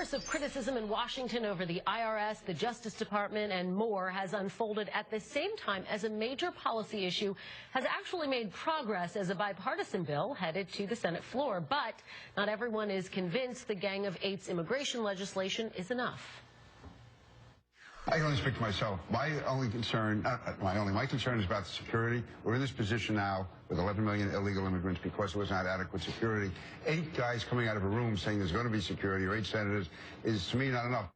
course of criticism in Washington over the IRS, the Justice Department, and more has unfolded at the same time as a major policy issue has actually made progress as a bipartisan bill headed to the Senate floor. But not everyone is convinced the Gang of Eight's immigration legislation is enough. I can only speak for myself. My concern is about the security. We're in this position now with 11 million illegal immigrants because there was not adequate security. 8 guys coming out of a room saying there's going to be security, or 8 senators, is to me not enough.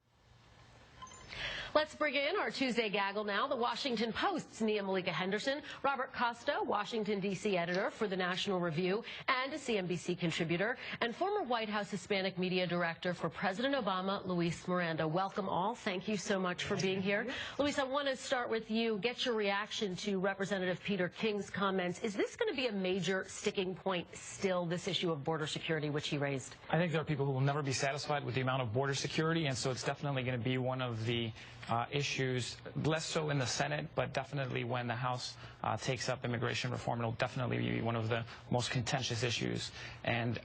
Let's bring in our Tuesday Gaggle now. The Washington Post's Nia Malika Henderson, Robert Costa, Washington, D.C. editor for the National Review and a CNBC contributor, and former White House Hispanic media director for President Obama, Luis Miranda. Welcome all. Thank you so much for being here. Luis, I want to start with you, get your reaction to Representative Peter King's comments. Is this going to be a major sticking point still, this issue of border security, which he raised? I think there are people who will never be satisfied with the amount of border security, and so it's definitely going to be one of the issues, less so in the Senate, but definitely when the House takes up immigration reform, it'll definitely be one of the most contentious issues. And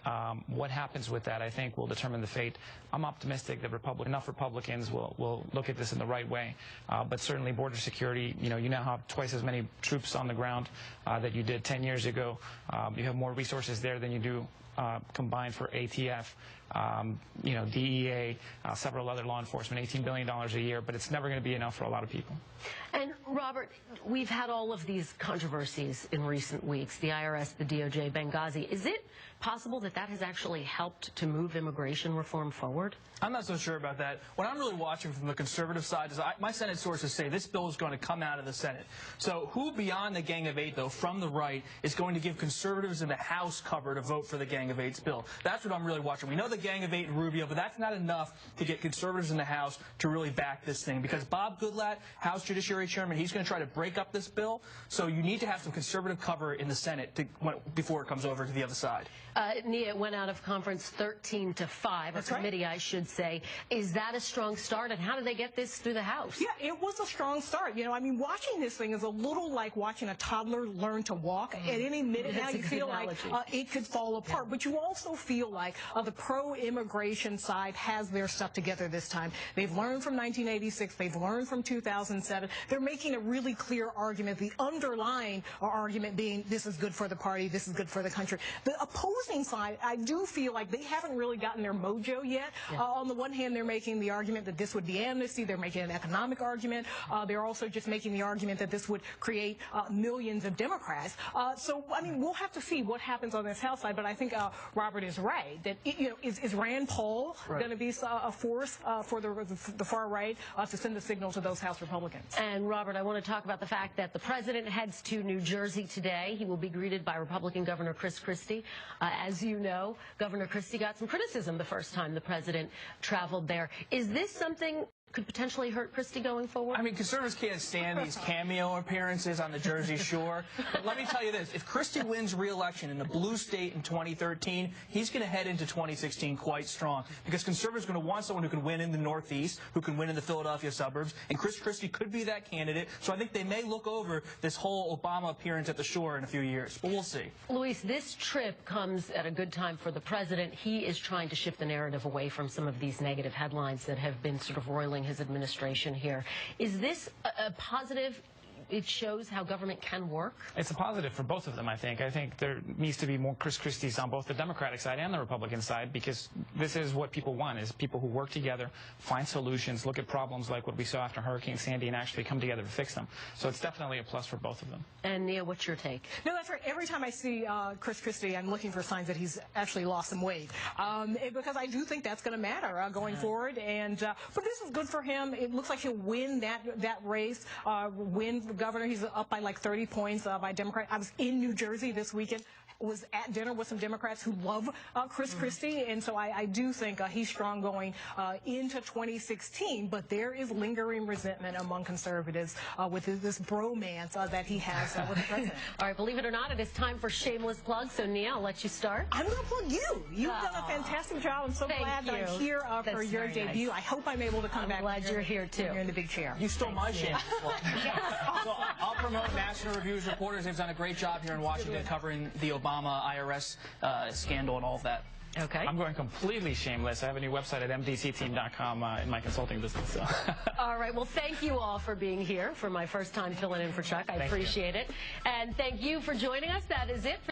what happens with that, I think, will determine the fate. I'm optimistic that enough Republicans will look at this in the right way. But certainly border security, you now have twice as many troops on the ground that you did 10 years ago. You have more resources there than you do combined for ATF, DEA, several other law enforcement, $18 billion a year, but it's never going to be enough for a lot of people. And Robert, we've had all of these controversies in recent weeks, the IRS, the DOJ, Benghazi. Is it possible that that has actually helped to move immigration reform forward? I'm not so sure about that. What I'm really watching from the conservative side is my Senate sources say this bill is going to come out of the Senate. So who beyond the Gang of Eight, though, from the right, is going to give conservatives in the House cover to vote for the Gang of Eight's bill? That's what I'm really watching. We know the Gang of Eight and Rubio, but that's not enough to get conservatives in the House to really back this thing. Because Bob Goodlatte, House Judiciary Chairman, he's going to try to break up this bill. So you need to have some conservative cover in the Senate before it comes over to the other side. Nia, it went out of conference 13-5, That's a committee, I should say. Is that a strong start, and how do they get this through the House? Yeah, it was a strong start. Watching this thing is a little like watching a toddler learn to walk. At any minute now, you feel like it could fall apart. Yeah. But you also feel like the pro-immigration side has their stuff together this time. They've learned from 1986. They've learned from 2007. They're making a really clear argument, the underlying argument being this is good for the party, this is good for the country. The opposing side, I do feel like they haven't really gotten their mojo yet. Yeah. On the one hand, they're making the argument that this would be amnesty. They're making an economic argument. They're also just making the argument that this would create millions of Democrats. We'll have to see what happens on this House side, but I think Robert is right. That is Rand Paul going to be a force for the far right to send a signal to those House Republicans? And Robert, I want to talk about the fact that the president heads to New Jersey today. He will be greeted by Republican Governor Christie. As you know, Governor Christie got some criticism the first time the president traveled there. Is this something could potentially hurt Christie going forward? Conservatives can't stand these cameo appearances on the Jersey Shore. But let me tell you this, if Christie wins re-election in the blue state in 2013, he's going to head into 2016 quite strong, because conservatives are going to want someone who can win in the Northeast, who can win in the Philadelphia suburbs, and Chris Christie could be that candidate. So I think they may look over this whole Obama appearance at the Shore in a few years, but we'll see. Luis, this trip comes at a good time for the president. He is trying to shift the narrative away from some of these negative headlines that have been sort of roiling his administration here. Is this a positive? It shows how government can work? It's a positive for both of them, I think. I think there needs to be more Chris Christies on both the Democratic side and the Republican side, because this is what people want, is people who work together, find solutions, look at problems like what we saw after Hurricane Sandy, and actually come together to fix them. So it's definitely a plus for both of them. And Nia, what's your take? No, that's right. Every time I see Chris Christie, I'm looking for signs that he's actually lost some weight, because I do think that's going to matter going forward. And but this is good for him. It looks like he'll win that race, win the governor. He's up by like 30 points by Democrat. I was in New Jersey this weekend. Was at dinner with some Democrats who love Chris Christie, and so I do think he's strong going into 2016, but there is lingering resentment among conservatives with this bromance that he has with the president. All right, believe it or not, it is time for shameless plugs, so Nia, I'll let you start. I'm going to plug you. You've done a fantastic job. I'm so glad that I'm here for your debut. Nice. I hope I'm able to come back. I'm glad you're here, too. You're in the big chair. You stole my shameless plug. So I'll promote National Review's reporters. They've done a great job here in Washington covering the Obama IRS scandal and all of that. Okay. I'm going completely shameless. I have a new website at mdcteam.com in my consulting business. So. All right. Well, thank you all for being here for my first time filling in for Chuck. I appreciate it. And thank you for joining us. That is it.